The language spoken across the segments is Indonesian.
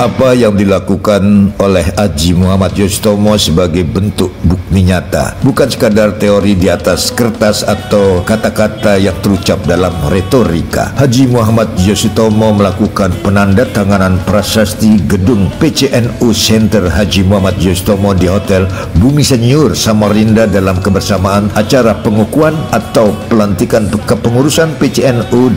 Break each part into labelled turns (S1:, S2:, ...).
S1: Apa yang dilakukan oleh Haji Muhammad Yosutomo sebagai bentuk bukti nyata, bukan sekadar teori di atas kertas atau kata-kata yang terucap dalam retorika. Haji Muhammad Yosutomo melakukan penandatanganan prasasti gedung PCNU Center Haji Muhammad Yosutomo di Hotel Bumi Senyur, Samarinda dalam kebersamaan acara pengukuhan atau pelantikan kepengurusan PCNU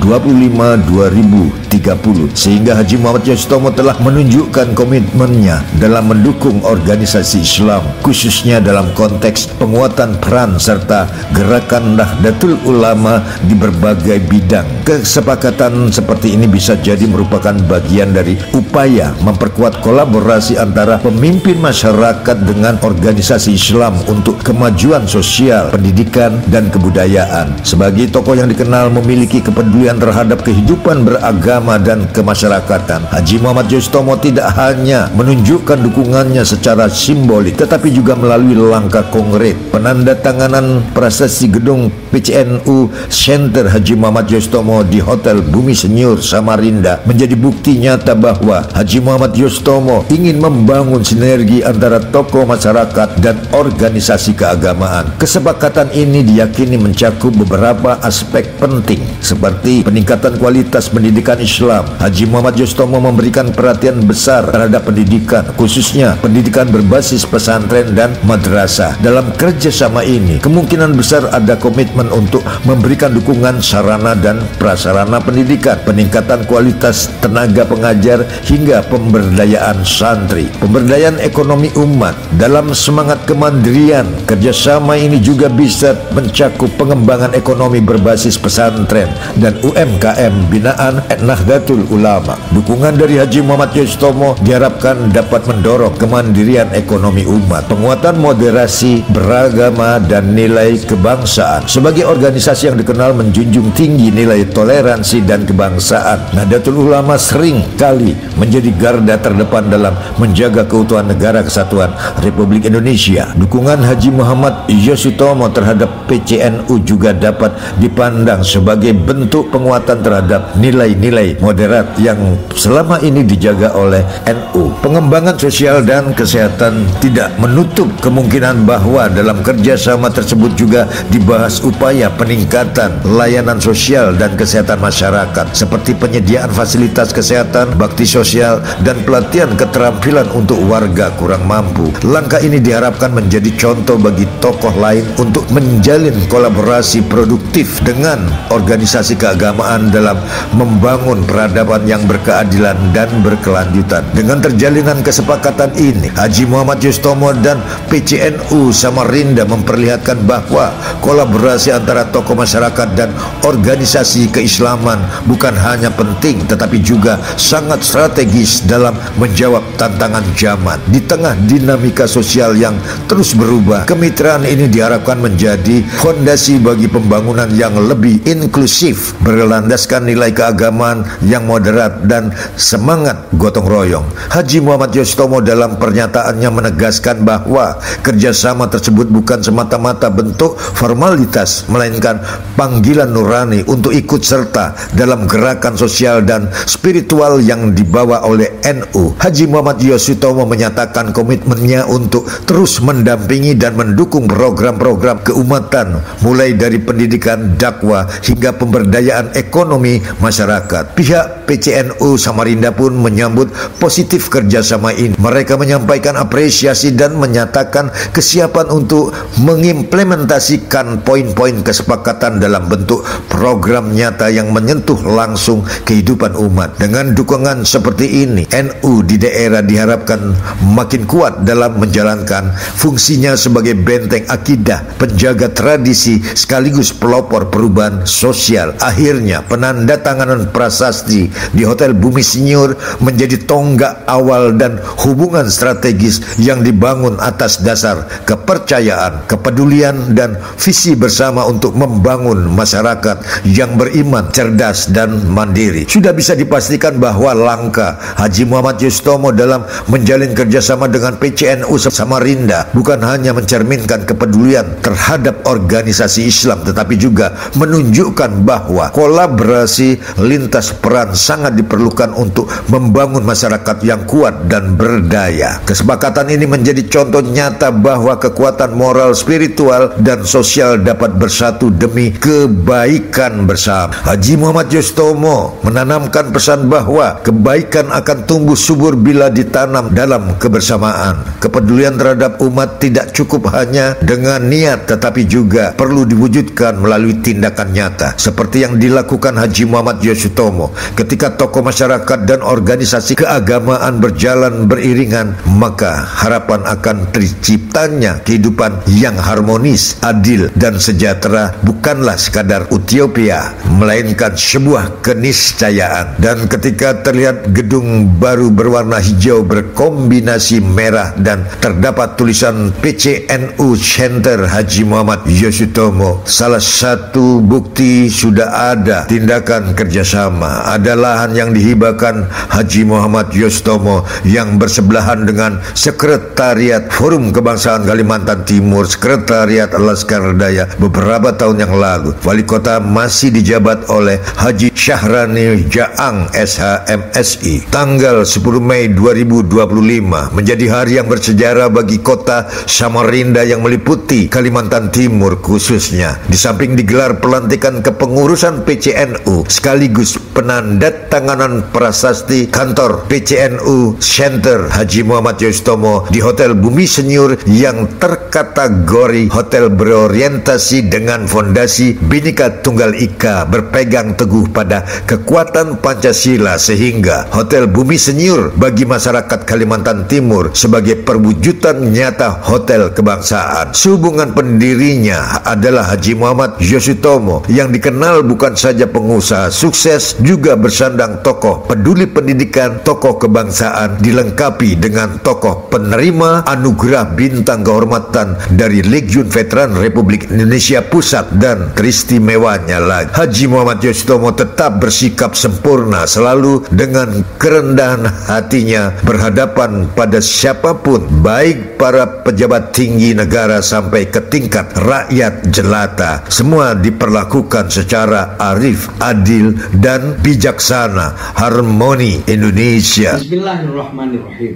S1: 2025-2030, sehingga Haji Muhammad Yosutomo telah menunjukkan komitmennya dalam mendukung organisasi Islam, khususnya dalam konteks penguatan peran serta gerakan Nahdlatul Ulama di berbagai bidang. Kesepakatan seperti ini bisa jadi merupakan bagian dari upaya memperkuat kolaborasi antara pemimpin masyarakat dengan organisasi Islam untuk kemajuan sosial, pendidikan, dan kebudayaan. Sebagai tokoh yang dikenal memiliki kepedulian terhadap kehidupan beragama dan kemasyarakatan, Haji Muhammad Yosutomo tidak hanya menunjukkan dukungannya secara simbolik, tetapi juga melalui langkah konkret. Penandatanganan prasasti gedung PCNU Center Haji Muhammad Yosutomo di Hotel Bumi Senyur, Samarinda menjadi bukti nyata bahwa Haji Muhammad Yosutomo ingin membangun sinergi antara tokoh masyarakat dan organisasi keagamaan. Kesepakatan ini diyakini mencakup beberapa aspek penting seperti peningkatan kualitas pendidikan Islam. Haji Muhammad Yosutomo memberikan perhatian besar terhadap pendidikan, khususnya pendidikan berbasis pesantren dan madrasah. Dalam kerjasama ini, kemungkinan besar ada komitmen untuk memberikan dukungan sarana dan prasarana pendidikan, peningkatan kualitas tenaga pengajar, hingga pemberdayaan santri, pemberdayaan ekonomi umat. Dalam semangat kemandirian, kerjasama ini juga bisa mencakup pengembangan ekonomi berbasis pesantren dan UMKM binaan Nahdlatul Ulama. Dukungan dari Haji Muhammad Yosutomo diharapkan dapat mendorong kemandirian ekonomi umat, penguatan moderasi beragama, dan nilai kebangsaan. Sebagai organisasi yang dikenal menjunjung tinggi nilai toleransi dan kebangsaan, Nahdlatul Ulama sering kali menjadi garda terdepan dalam menjaga keutuhan negara kesatuan Republik Indonesia. Dukungan Haji Muhammad Yosutomo terhadap PCNU juga dapat dipandang sebagai bentuk penguatan terhadap nilai-nilai moderat yang selama ini dijaga oleh NU. Pengembangan sosial dan kesehatan tidak menutup kemungkinan bahwa dalam kerjasama tersebut juga dibahas upaya peningkatan layanan sosial dan kesehatan masyarakat seperti penyediaan fasilitas kesehatan, bakti sosial, dan pelatihan keterampilan untuk warga kurang mampu. Langkah ini diharapkan menjadi contoh bagi tokoh lain untuk menjalin kolaborasi produktif dengan organisasi keagamaan dalam membangun peradaban yang berkeadilan dan berkelanjutan. Dengan terjalinan kesepakatan ini, Haji Muhammad Yosutomo dan PCNU Samarinda memperlihatkan bahwa kolaborasi antara tokoh masyarakat dan organisasi keislaman bukan hanya penting tetapi juga sangat strategis dalam menjawab tantangan zaman. Di tengah dinamika sosial yang terus berubah, kemitraan ini diharapkan menjadi fondasi bagi pembangunan yang lebih inklusif, berlandaskan nilai keagamaan yang moderat dan semangat gotong royong. Haji Muhammad Yosutomo dalam pernyataannya menegaskan bahwa kerjasama tersebut bukan semata-mata bentuk formalitas, melainkan panggilan nurani untuk ikut serta dalam gerakan sosial dan spiritual yang dibawa oleh NU. Haji Muhammad Yosutomo menyatakan komitmennya untuk terus mendampingi dan mendukung program-program keumatan, mulai dari pendidikan, dakwah, hingga pemberdayaan ekonomi masyarakat. Pihak PCNU Samarinda pun menyambut positif kerjasama ini. Mereka menyampaikan apresiasi dan menyatakan kesiapan untuk mengimplementasikan poin-poin kesepakatan dalam bentuk program nyata yang menyentuh langsung kehidupan umat. Dengan dukungan seperti ini, NU di daerah diharapkan makin kuat dalam menjalankan fungsinya sebagai benteng akidah, penjaga tradisi, sekaligus pelopor perubahan sosial. Akhirnya, penandatanganan prasasti di Hotel Bumi Senyur menjadi tonggak awal dan hubungan strategis yang dibangun atas dasar kepercayaan, kepedulian, dan visi bersama untuk membangun masyarakat yang beriman, cerdas, dan mandiri. Sudah bisa dipastikan bahwa langkah Haji Muhammad Yosutomo dalam menjalin kerjasama dengan PCNU Samarinda bukan hanya mencerminkan kepedulian terhadap organisasi Islam, tetapi juga menunjukkan bahwa kolaborasi lintas peran sangat diperlukan untuk membangun masyarakat yang kuat dan berdaya. Kesepakatan ini menjadi contoh nyata bahwa kekuatan moral, spiritual, dan sosial dapat bersatu demi kebaikan bersama. Haji Muhammad Yostomo menanamkan pesan bahwa kebaikan akan tumbuh subur bila ditanam dalam kebersamaan. Kepedulian terhadap umat tidak cukup hanya dengan niat, tetapi juga perlu diwujudkan melalui tindakan nyata, seperti yang dilakukan Haji Muhammad Yostomo. Ketika tokoh masyarakat dan organisasi keagamaan berjalan beriringan, maka harapan akan terciptanya kehidupan yang harmonis, adil, dan sejahtera bukanlah sekadar utopia, melainkan sebuah keniscayaan. Dan ketika terlihat gedung baru berwarna hijau berkombinasi merah dan terdapat tulisan PCNU Center Haji Muhammad Yostomo, salah satu bukti sudah ada tindakan kerjasama. Ada lahan yang dihibahkan Haji Muhammad Yostomo yang bersebelahan dengan Sekretariat Forum Kebangsaan Kalimantan Timur, Sekretariat Laskar Daya beberapa tahun yang lalu. Wali kota masih dijabat oleh Haji Syahrani Jaang SH.MSI. Tanggal 10 Mei 2025 menjadi hari yang bersejarah bagi kota Samarinda yang meliputi Kalimantan Timur khususnya. Di samping digelar pelantikan kepengurusan PCNU sekaligus penandatanganan prasasti kantor PCNU Center Haji Muhammad Yostomo di Hotel Bumi Senyur yang terkategori hotel berorientasi dengan fondasi Bhinneka Tunggal Ika, berpegang teguh pada kekuatan Pancasila, sehingga Hotel Bumi Senyur bagi masyarakat Kalimantan Timur sebagai perwujudan nyata hotel kebangsaan. Sehubungan pendirinya adalah Haji Muhammad Yostomo yang dikenal bukan saja pengusaha sukses, juga bersandang tokoh peduli pendidikan, tokoh kebangsaan, dilengkapi dengan tokoh penerima anugerah bintang kehormatan dari Legiun Veteran Republik Indonesia Pusat, dan teristimewanya lagi, Haji Muhammad Yostomo tetap bersikap sempurna selalu dengan kerendahan hatinya berhadapan pada siapapun, baik para pejabat tinggi negara sampai ke tingkat rakyat jelata. Semua diperlakukan secara arif, adil, dan bijaksana. Harmoni Indonesia.
S2: Bismillahirrahmanirrahim.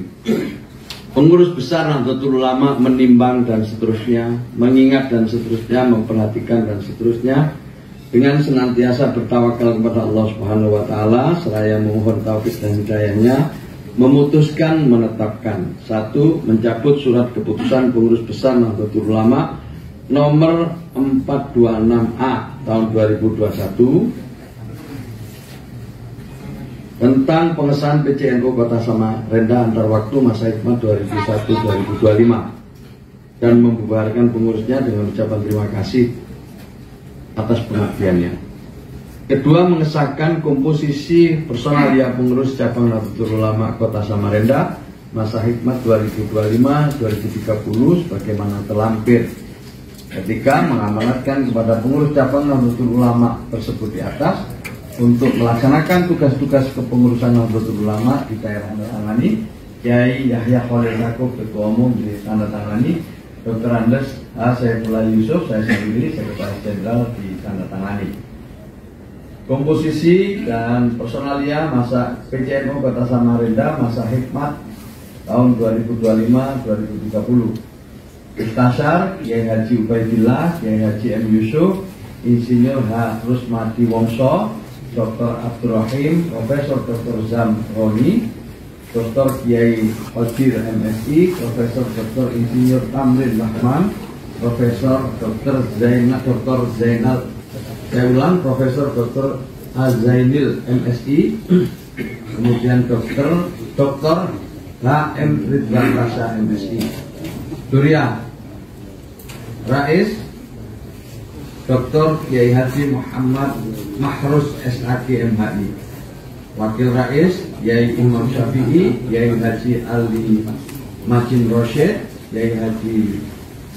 S2: Pengurus besar Nahdlatul Ulama menimbang dan seterusnya, mengingat dan seterusnya, memperhatikan dan seterusnya, dengan senantiasa bertawakal kepada Allah Subhanahu wa taala seraya memohon taufik dan hidayahnya, memutuskan menetapkan: 1. Mencabut surat keputusan pengurus besar Nahdlatul Ulama nomor 426A tahun 2021 tentang pengesahan PCNU Kota Samarinda antar waktu masa hikmat 2001-2025 dan membubarkan pengurusnya dengan ucapan terima kasih atas pengabdiannya. Kedua, mengesahkan komposisi personalia pengurus cabang Nahdlatul Ulama Kota Samarinda masa hikmat 2025-2030 sebagaimana terlampir. Ketiga, mengamanatkan kepada pengurus cabang Nahdlatul Ulama tersebut di atas untuk melaksanakan tugas-tugas kepengurusan Nahdlatul Ulama di daerah tangani. Kiai Yahya Khalil Stakuf Ketua Umum ditandatangani, Dr. Andes A. Saifullah Yusuf, saya sendiri Sekretaris Jenderal ditandatangani. Komposisi dan personalia masa PCNU Kota Samarinda masa hikmat tahun 2025-2030. Istasar Kiai Haji Ubaidillah, Kiai Haji M. Yusuf, Insinyur H. Rusmadi Wongso, Dr. Abdurrahim, Profesor Dr. Zamroni, Dr. Kiai Qadir MSI, Profesor Dr. Insinyur Tamrin Rahman, Profesor Dr. Zainal, saya ulang, Profesor Dr. Azainil MSI, kemudian Dr. H.M. Ridwan Rasa MSI. Durian Rais Dr. Kiai Haji Muhammad Mahrus SAG MHI. Wakil Rais Kiai Imam Syafi'i, Kiai Haji Ali Majin Rosyid, Kiai Haji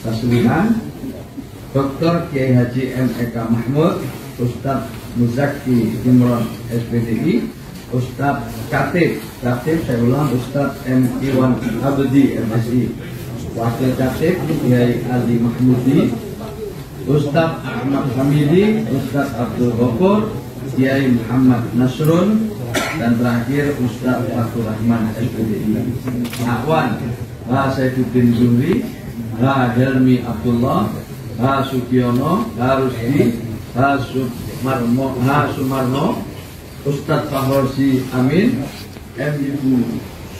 S2: Taslihan, Dr. Kiai Haji M. Eka Mahmud, Ustadz Muzaki Imron SPDI, Ustadz Katib saya ulang, Ustadz M. Iwan Abdi MSI. Wakil Katib Kiai Ali Mahmudi, Ustadz Ahmad Hamidi, Ustadz Abdul Ghafur, Kiai Muhammad Nasrun, Dan terakhir Ustaz Fathur Rahman SPDI. Akwan H. Saifuddin Zuhri, H. Helmi Abdullah, H. Sugiono, H. Rusdi, H. Sumarno, Ustaz Fahrorsi Amin, M. Ibu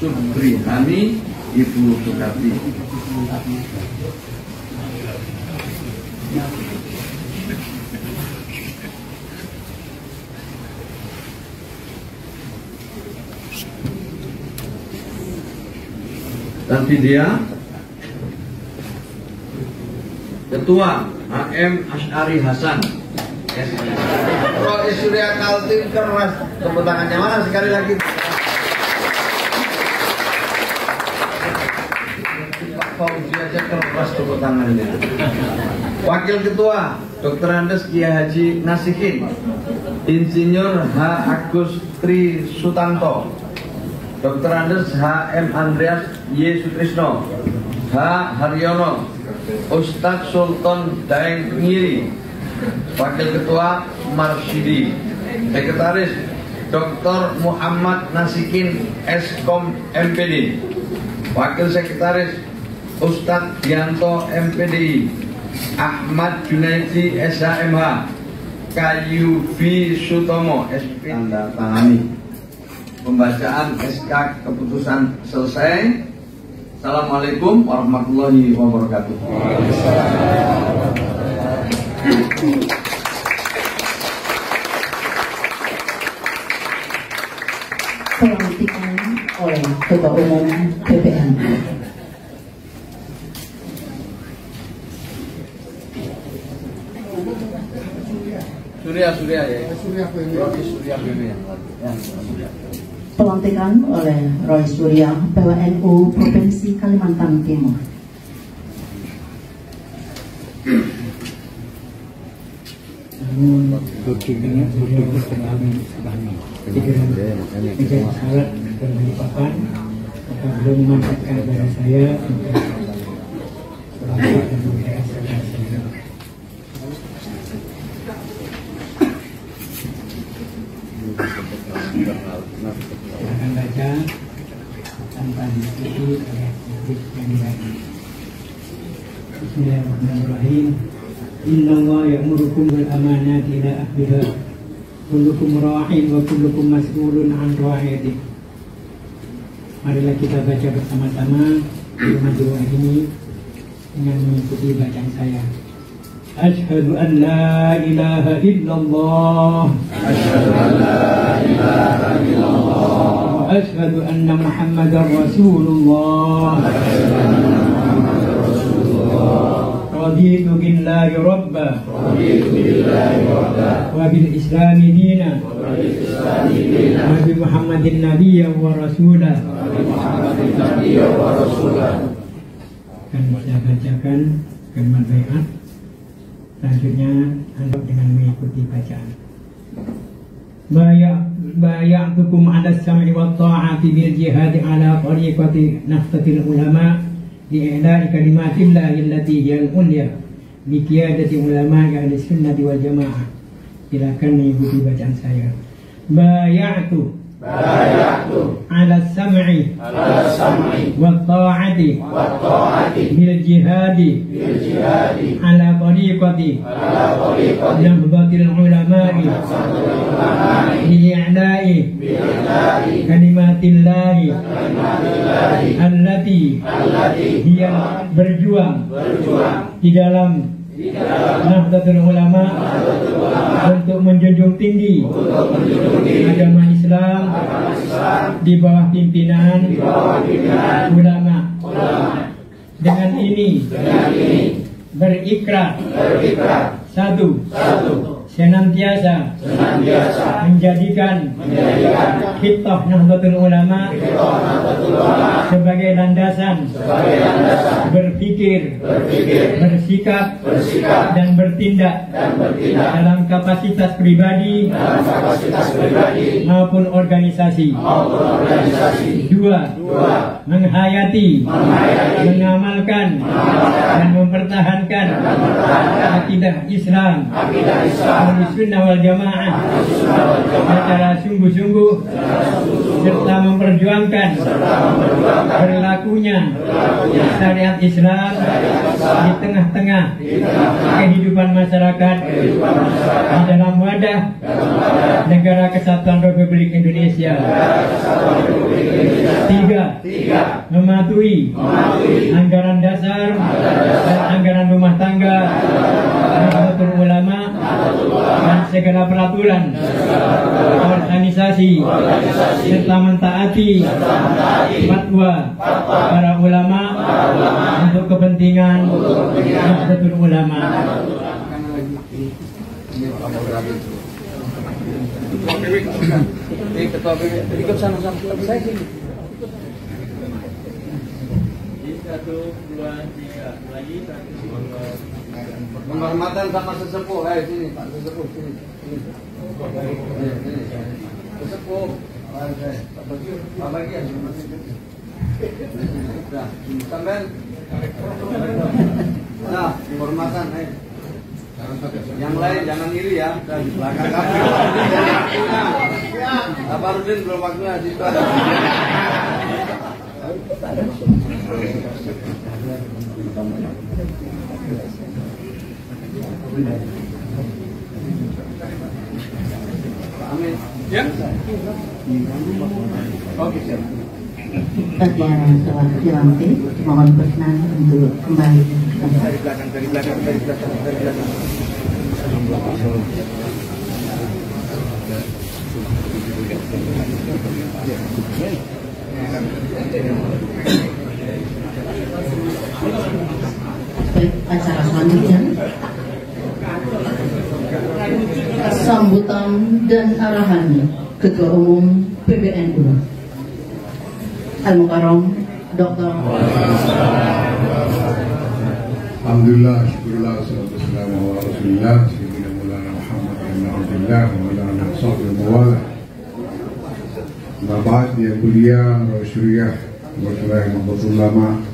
S2: Subrihani, Ibu Sukati. Dan dia Ketua HM Asy'ari Hasan Rois Surya Kaltim keras. Tepuk tangannya mana sekali lagi. Pak Fauzi aja keras tepuk tangannya. Wakil Ketua Dr. Andes Kiai Haji Nasihin, Insinyur H. Agus Tri Sutanto, Dr. Andes H. M. Andreas Y. Sutrisno, H. Haryono, Ustadz Sultan Daeng Ngiri, Wakil Ketua Marsidi, Sekretaris Dr. Muhammad Nasikin Eskom MPD, Wakil Sekretaris Ustadz Dianto MPDI, Ahmad Junaidi SHMH, KUV Sutomo SP. Tanda tangani. Pembacaan SK keputusan selesai. Assalamualaikum warahmatullahi wabarakatuh.
S3: Pelantikan oleh Ketua Umum PPM.
S2: Surya ya. Surya BB ya.
S3: Pelantikan oleh Roy Surya PWNU Provinsi Kalimantan Timur.
S4: Belum memanfaatkan kepada saya akan baca tanpa diskusi oleh publik yang dibaca. Bismillahirrahmanirrahim. Innallaha ya'murukum bil amanati ila ahliha. Kullukum ra'in wa kullukum mas'ulun 'an ra'iyatihi. Marilah kita baca bersama-sama doa ini dengan mengikuti bacaan saya. Asyhadu an la ilaha illallah. Asyhadu an la ilaha illallah. Wa asyhadu anna Muhammadar Rasulullah. Asyhadu anna Muhammadar Rasulullah. Raditu billahi rabba. Raditu billahi rabba. Wa bil islami dina. Wa bil islami dina. Wa bi Muhammadin nabiyyan wa rasulah. Wa bi Muhammadin nabiyyan wa rasulah. Akan saya bacakan kalimat baiat. Selanjutnya Anda dengan mengikuti bacaan. Baya'tukum 'ala as-sam'i wa ta'ati bil jihadi 'ala tariqati naftatil ulama li'ila'i kalimatillah allati hiya al-ulya bi qiyadati ulama'i ahli sunnah wal jamaah. Silakan mengikuti bacaan saya. Bay'atu 'ala as-sam'i wa ta'ati bil jihadi 'ala tariqati nahdatil ulama'i li'i'la'i kalimatillahi allati hiya berjuang di dalam Nahdlatul Ulama untuk menjunjung tinggi agama Islam di bawah pimpinan ulama. Dengan ini berikrar satu, senantiasa menjadikan Khittah Nahdlatul Ulama sebagai landasan berpikir, bersikap, dan bertindak dalam kapasitas pribadi maupun organisasi. Dua, menghayati, mengamalkan, dan mempertahankan akidah Islam Ahlus Sunnah wal Jamaah secara sungguh-sungguh serta memperjuangkan berlakunya syariat Islam di tengah-tengah kehidupan masyarakat di dalam wadah Negara Kesatuan Republik Indonesia. 3. Mematuhi anggaran dasar dan anggaran rumah tangga Nahdlatul Ulama dan segala peraturan organisasi serta mentaati fatwa para ulama untuk kepentingan Nahdlatul Ulama.
S2: Ketua PBNU ikut sama-sama saya sini.
S5: 1, 2, 3 lagi.
S2: Penghormatan sama sesepuh, sini Pak sesepuh sini. Sesepuh, Pak bagian. Sudah, sampai. Nah, penghormatan, Yang lain jangan iri ya, di belakang kami. Apa Rudin belum waktunya di situ. Amin. Ya. Oke, siap.
S3: Bagi yang telah dilantik, mohon berkenan untuk kembali
S2: dari belakang.
S3: Baik, acara selanjutnya sambutan dan arahan Ketua Umum PBNU Al-Mukarram Dr.
S6: Alhamdulillah, syukurullah, wassalatu wassalamu ala rasulillah Sayyidina Maulana Muhammad ibn Abdullah wa maulana sahbihi wa mawala. Bapak yang mulia, Rasulullah Nahdlatul Ulama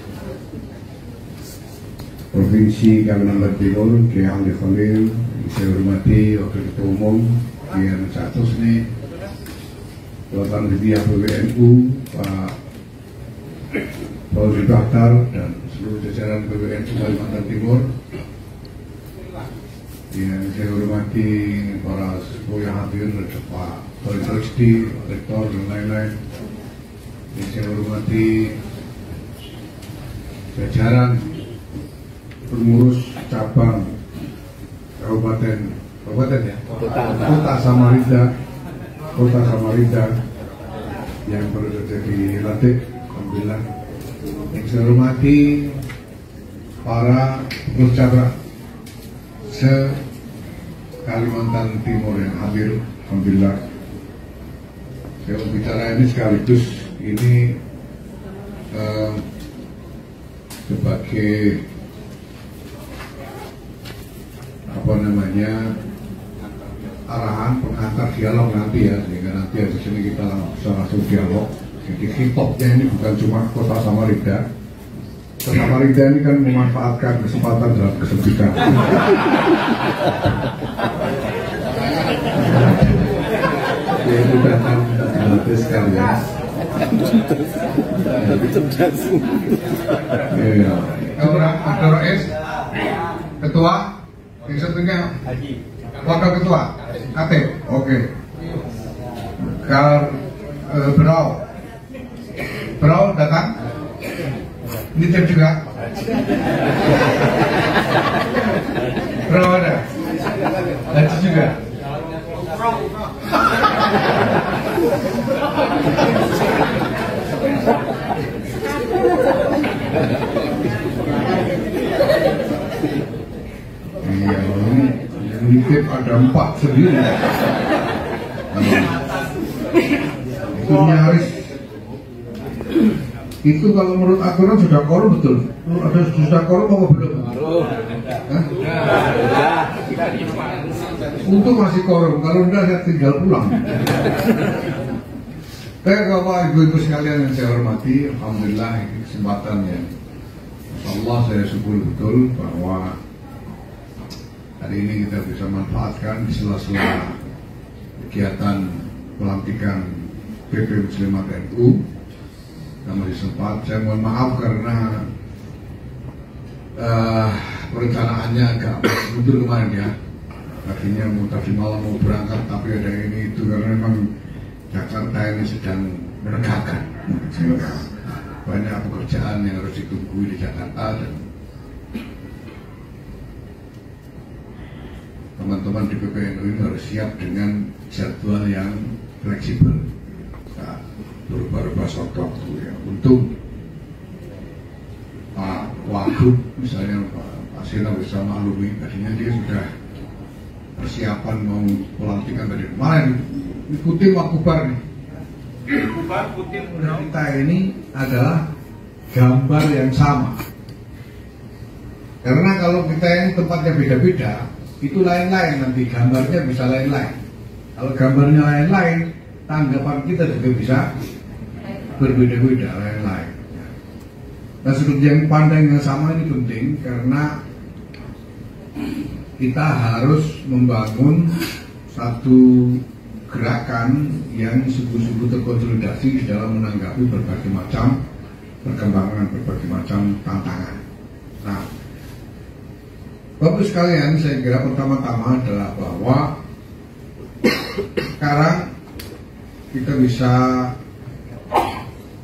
S6: Provinsi Kalimantan Timur, Kiai Hamdi Khalil, saya hormati Wakil Ketua Umum Kiai Ahmad Sa'tusni, Tuan Ribiah PBNU, Pak Fauzi Bahtar dan seluruh jajaran PBNU Kalimantan Timur. Yang saya hormati para sepuh yang hadir, Pak Khalid Rizki, Rektor dan lain-lain. Yang saya hormati jajaran pengurus cabang kabupaten ya, Kota Samarinda yang baru saja dilantik, alhamdulillah. Yang saya hormati para pengurus cabang se-Kalimantan Timur yang hadir, alhamdulillah. Saya mau bicara ini sekaligus ini sebagai arahan pengantar dialog nanti ya, sehingga nanti di sini kita langsung dialog. Jadi hitopnya ini bukan cuma Kota Samarinda. Kota Samarinda ini kan memanfaatkan kesempatan dalam kesempitan. Yaitu datang gratis sekalian. Ketua RS, Ketua, yang satunya Wakil Ketua, KT, oke. Berau datang, Nitip juga. Berau ada, Haji juga. Iya, Nitip ada 4 sendiri. Itu nyaris. Itu kalau menurut aturan sudah korum betul. Ada sudah korum apa belum? Untuk masih korum. Kalau enggak saya tinggal pulang. Bapak ibu-ibu sekalian yang saya hormati, alhamdulillah ini kesempatan yang Allah saya syukur betul bahwa hari ini kita bisa manfaatkan di sela-sela kegiatan pelantikan PP Muslimat NU. Kita masih sempat, saya mohon maaf karena perencanaannya agak mundur kemarin ya. Tadinya tadi malam mau berangkat, tapi ada ini itu karena memang Jakarta ini sedang menegakkan, banyak pekerjaan yang harus ditunggu di Jakarta, dan teman-teman di PPNU ini harus siap dengan jadwal yang fleksibel, nah, berubah-ubah waktu ya. Untuk Pak Wagub misalnya, Pak Sena bisa maklumi, tadinya dia sudah persiapan mau pelantikan tadi kemarin, ikuti Wakubar nih. Kita ini adalah gambar yang sama, karena kalau kita yang tempatnya beda-beda, itu lain-lain, nanti gambarnya bisa lain-lain. Kalau gambarnya lain-lain, tanggapan kita juga bisa berbeda-beda, lain-lain. Nah, sudut yang pandang yang sama ini penting, karena kita harus membangun satu gerakan yang sungguh-sungguh terkonsolidasi di dalam menanggapi berbagai macam perkembangan, berbagai macam tantangan. Nah, Bapak sekalian, saya kira pertama-tama adalah bahwa sekarang kita bisa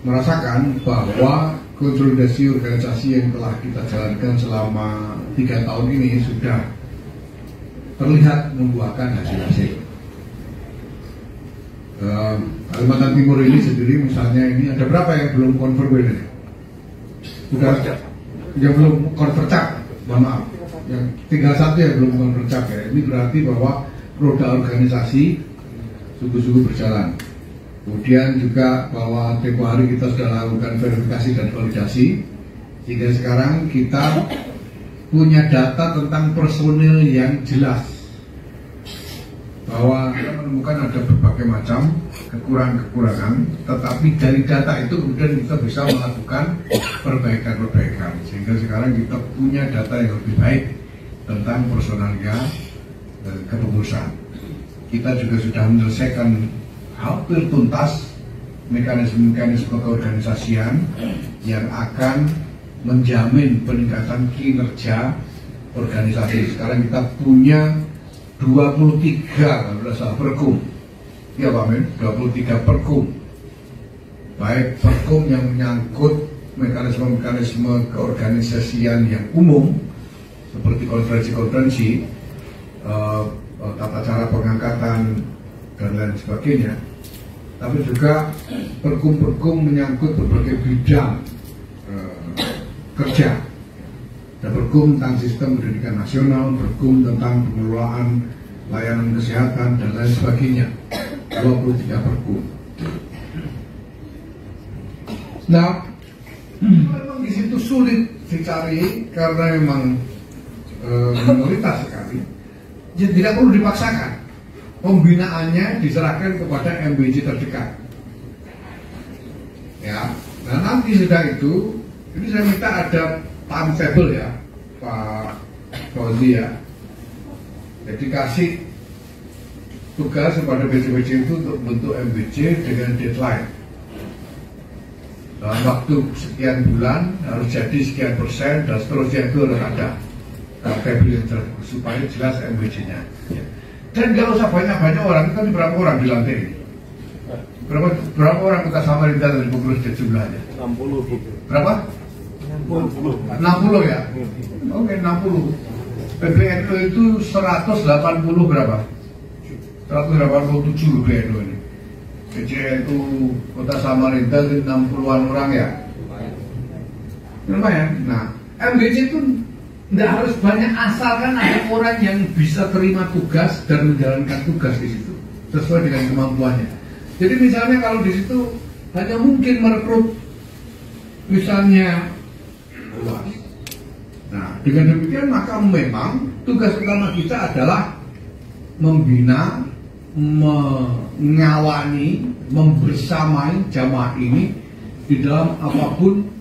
S6: merasakan bahwa konsolidasi organisasi yang telah kita jalankan selama 3 tahun ini sudah terlihat membuahkan hasil-hasil. Kalimantan Timur ini sendiri misalnya, ini ada berapa yang belum konfirm ini? Sudah yang belum konvercap, mohon maaf, yang tinggal 1 yang belum konvercap ya. Ini berarti bahwa roda organisasi sungguh-sungguh berjalan. Kemudian juga bahwa tempo hari kita sudah lakukan verifikasi dan validasi, sehingga sekarang kita punya data tentang personil yang jelas, bahwa kita menemukan ada berbagai macam kekurangan-kekurangan, tetapi dari data itu kemudian kita bisa melakukan perbaikan-perbaikan, sehingga sekarang kita punya data yang lebih baik tentang personalnya kepengurusan. Kita juga sudah menyelesaikan hampir tuntas mekanisme-mekanisme keorganisasian yang akan menjamin peningkatan kinerja organisasi. Sekarang kita punya 23 perkum, ya Pak Men, 23 perkum, baik perkum yang menyangkut mekanisme-mekanisme keorganisasian yang umum seperti konferensi-konferensi, tata cara pengangkatan dan lain sebagainya, tapi juga perkum-perkum menyangkut berbagai bidang kerja. Ada perkum tentang sistem pendidikan nasional, perkum tentang pengelolaan layanan kesehatan dan lain sebagainya, 23 perkum. Nah, memang di situ sulit dicari karena memang minoritas sekali. Jadi tidak perlu dipaksakan. Pembinaannya diserahkan kepada MBJ terdekat. Ya, nah nanti sudah itu, ini saya minta ada timetable ya, Pak Fauzi ya. Jadi kasih tugas kepada BC-BC itu untuk bentuk MBJ dengan deadline. Dalam waktu sekian bulan harus jadi sekian persen dan seterusnya, itu harus ada timetable supaya jelas MBJ-nya. Ya. Dan nggak usah banyak-banyak orang, kan berapa orang di lantai ini? Berapa orang Kota Samarinda dari pengurus jumlahnya?
S5: 60.
S6: Berapa? 60 ya? Oke, 60. PBNU itu 180 berapa? 187 PBNU ini. PBNU Kota Samarinda itu 60-an orang ya? Lumayan. Nah, MBC itu nggak harus banyak, asalkan ada orang yang bisa terima tugas dan menjalankan tugas di situ sesuai dengan kemampuannya. Jadi misalnya kalau di situ hanya mungkin merekrut misalnya luas. Nah, dengan demikian maka memang tugas utama kita adalah membina, mengawani, membersamai jamaah ini di dalam apapun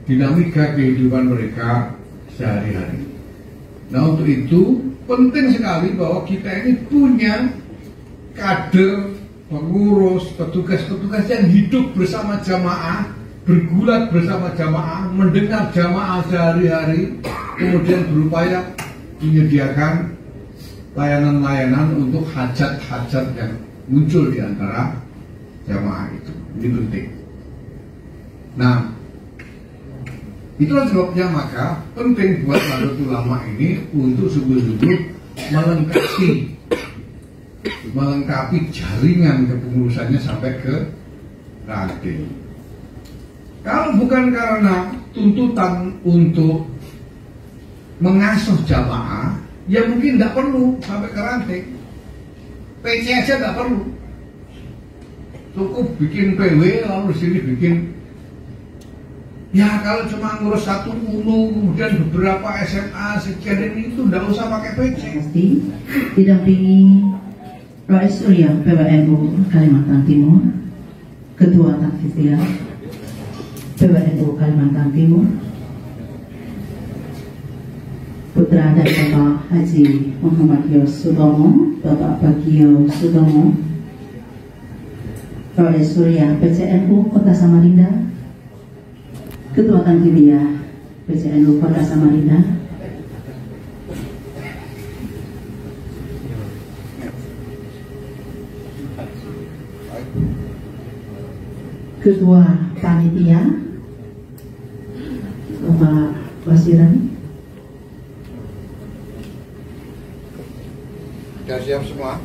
S6: dinamika kehidupan mereka sehari-hari. Nah, untuk itu penting sekali bahwa kita ini punya kader, pengurus, petugas-petugas yang hidup bersama jamaah, bergulat bersama jamaah, mendengar jamaah sehari-hari, kemudian berupaya menyediakan layanan-layanan untuk hajat-hajat yang muncul di antara jamaah itu. Ini penting. Nah, itulah sebabnya maka penting buat Nahdlatul Ulama ini untuk sungguh-sungguh melengkapi jaringan kepengurusannya sampai ke ranting. Kalau bukan karena tuntutan untuk mengasuh jamaah, ya mungkin tidak perlu sampai ke ranting. PC aja tidak perlu. Cukup bikin PW lalu sini bikin. Ya kalau cuma ngurus satu UNU kemudian beberapa SMA sekian ini itu tidak usah pakai PC.
S3: Pasti didampingi Rais Uriah PWNU Kalimantan Timur, Ketua Takfifiyah PWNU Kalimantan Timur, Putra dan Bapak Haji Muhammad Yos Sutomo, Bapak Bagio Sutomo, Rais Uriah PCNU Kota Samarinda, Ketua Takfifiyah PCNU Kota Samarinda, Ketua Panitia Bapak Wasiran.
S6: Sudah siap semua?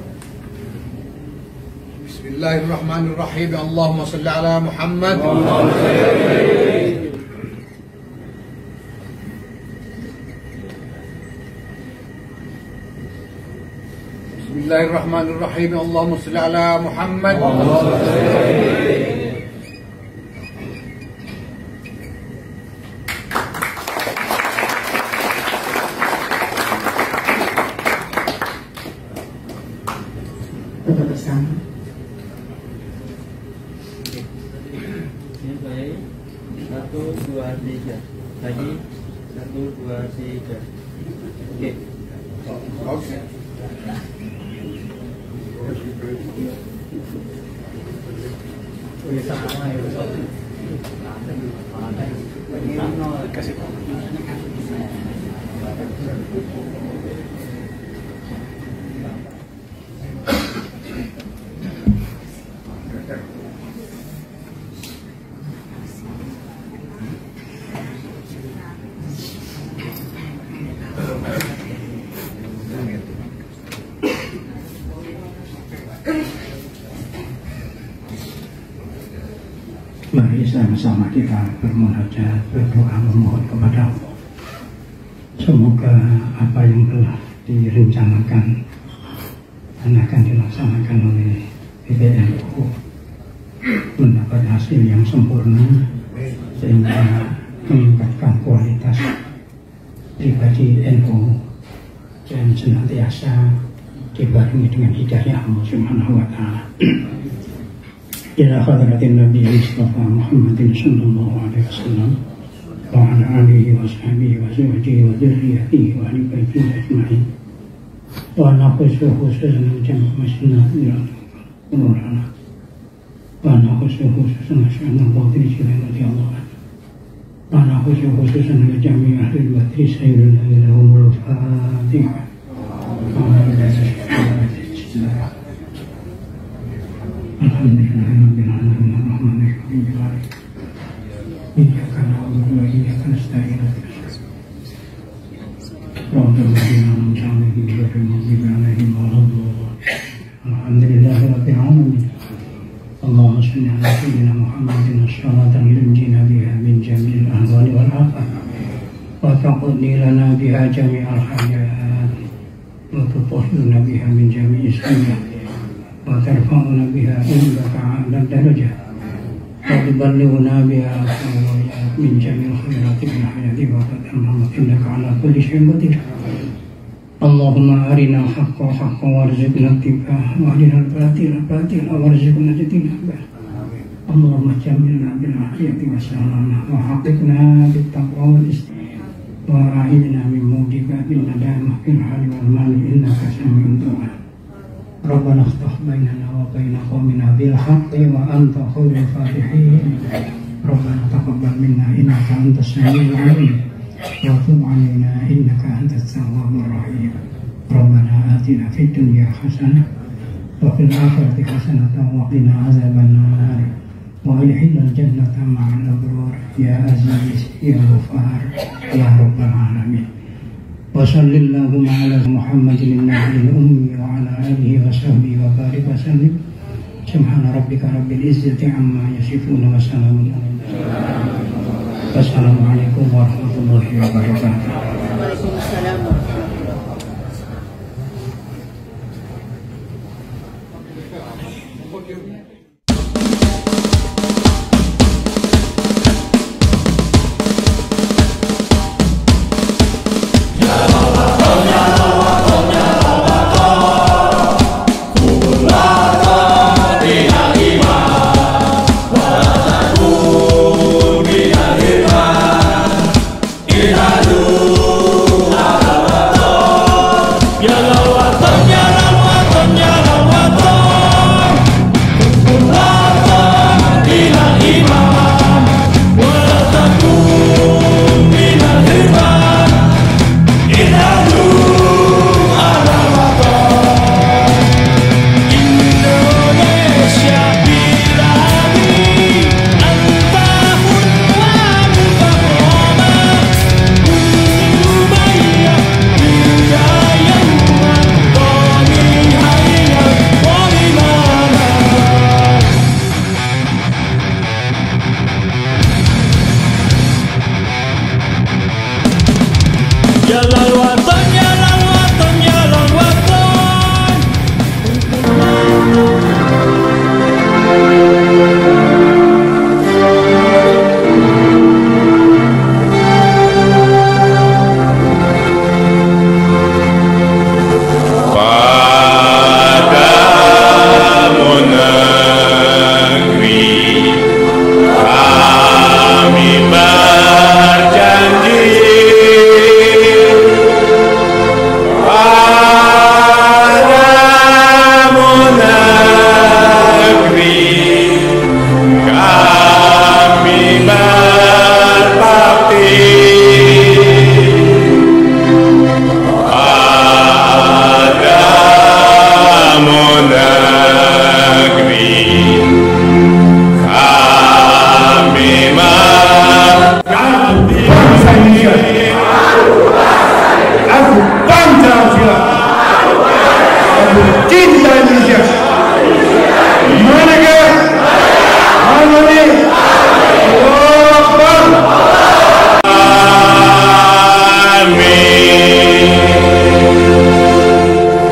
S6: Bismillahirrahmanirrahim. Allahumma salli ala Muhammad. Bismillahirrahmanirrahim. Allahumma salli ala Muhammad.
S3: Tetap bersama.
S5: Ini baik. 1, 2, 3. Lagi 1, 2, 3. Oke.
S6: Oke.
S4: Mari sama-sama kita bermunajat, berdoa memohon kepada Allah. Semoga apa yang telah direncanakan dan akan dilaksanakan oleh PBNU mendapat hasil yang sempurna sehingga meningkatkan kualitas pribadi NU dan senantiasa dibarengi dengan hidayah Allah Subhanahu wa Ta'ala. Ila hadratin Nabi Mustafa Muhammadin sallallahu alaihi wasallam wa ala alihi wa sahbihi wa zawjihi wa dzurriyyatihi wa ahli baitihi ajma'in wa naqsu khususan jami' masjidina Nurana wa naqsu khususan sya'na batin syai'an radhiyallahu anhu wa naqsu khususan jami' ahli badri sayyidina lahumul fatihah. Alhamdulillahirabbil alamin arrahmanir rahim iyyaka na'budu wa iyyaka nasta'in Alhamdulillahirabbil alamin Allahumma shalli ala sayyidina Muhammadin as-salatan yunjina biha min jami'il ahwali wal afat wa taqdi lana biha jami'al hajat wa tutahhirna biha min jami'is sayyi'at وترفعنا بها عندك أعلى الدرجة وتبلغنا بها من جميع الخيرات في الحياة وتتمم إنك على كل شيء قدير. اللهم أرنا الحق حقا وارزقنا اتباعه وأرنا الباطل باطلا وارزقنا اجتنابه. اللهم جملنا بالعافية والسلامة وحققنا بالتقوى والاستقامة وأعذنا من موجك بالندامة في الحال والمال إنك سميع الدعاء. ربنا افتح بيننا وبين قومنا بالحق وأنت خير الفاتحين. ربنا تقبل منا إنك أنت السميع العليم وتب علينا إنك أنت التواب الرحيم. ربنا آتنا في الدنيا حسنة وفي الآخرة حسنة وقنا عذاب النار وأدخلنا الجنة مع الأبرار يا عزيز يا غفار يا رب العالمين. وصل اللهم على محمد النبي الأمي وعلى آله وصحبه وبارك وسلم. سبحان ربك رب العزة عما يصفون وسلام على المرسلين. والسلام عليكم ورحمة الله وبركاته.
S3: Waalaikumsalam warahmatullahi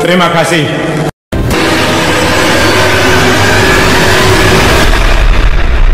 S7: Terima kasih.